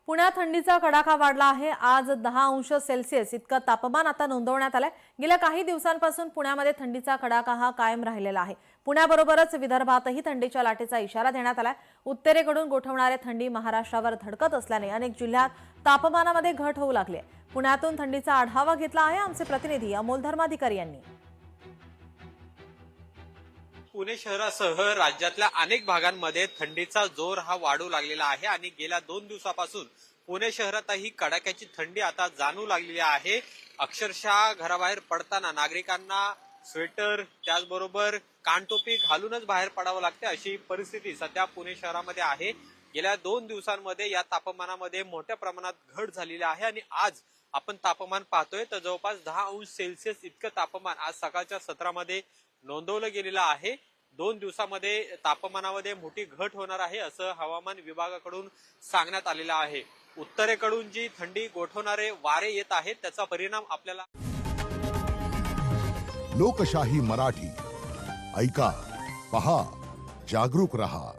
पुण्यात थंडीचा कडाका वाढला आहे। आज 10 अंश सेल्सिअस इतकं तापमान आता नोंदवण्यात आलंय। गेल्या काही दिवसांपासून पुण्यामध्ये थंडीचा कडाका हा कायम राहिलेला आहे। पुण्याबरोबरच विदर्भातही थंडीच्या लाटेचा इशारा देण्यात आलाय। उत्तरेकडून गोठवणारी थंडी महाराष्ट्रावर धडकत असल्याने अनेक जिल्ह्यात तापमानामध्ये घट होऊ लागली आहे। पुण्यातून थंडीचा आढावा घेतला आहे आमचे प्रतिनिधी अमोल धर्माधिकारी यांनी। पुणे शहरासह राज्यातल्या अनेक भागांमध्ये थंडीचा जोर हा वाढू लागलेला आहे आणि गेल्या 2 दिवसापासून पुणे शहरातही कडाक्याची थंडी आता जाणवू लागलेली आहे। अक्षरशः घराबाहेर पडताना नागरिकांना स्वेटर त्याचबरोबर कानटोपी घालूनच बाहेर पडावं लागते अशी परिस्थिती सध्या पुणे शहरामध्ये आहे। गेल्या 2 दिवसांमध्ये या तापमानामध्ये मोठ्या प्रमाणात घट झालेली आहे आणि आज आपण तापमान पाहतोय तर जवळपास 10 अंश सेल्सिअस इतकं तापमान आज सकाळच्या सत्रामध्ये नोंदवलं गेलेलं आहे। 2 दिवसामध्ये तापमानामध्ये मोठी घट होणार आहे असं हवामान विभागाकडून सांगण्यात आलेलं आहे। उत्तरेकडून जी थंडी गोठवणारे वारे येत आहेत त्याचा परिणाम आपल्याला लोकशाही मराठी ऐका, पहा, जागरूक रहा।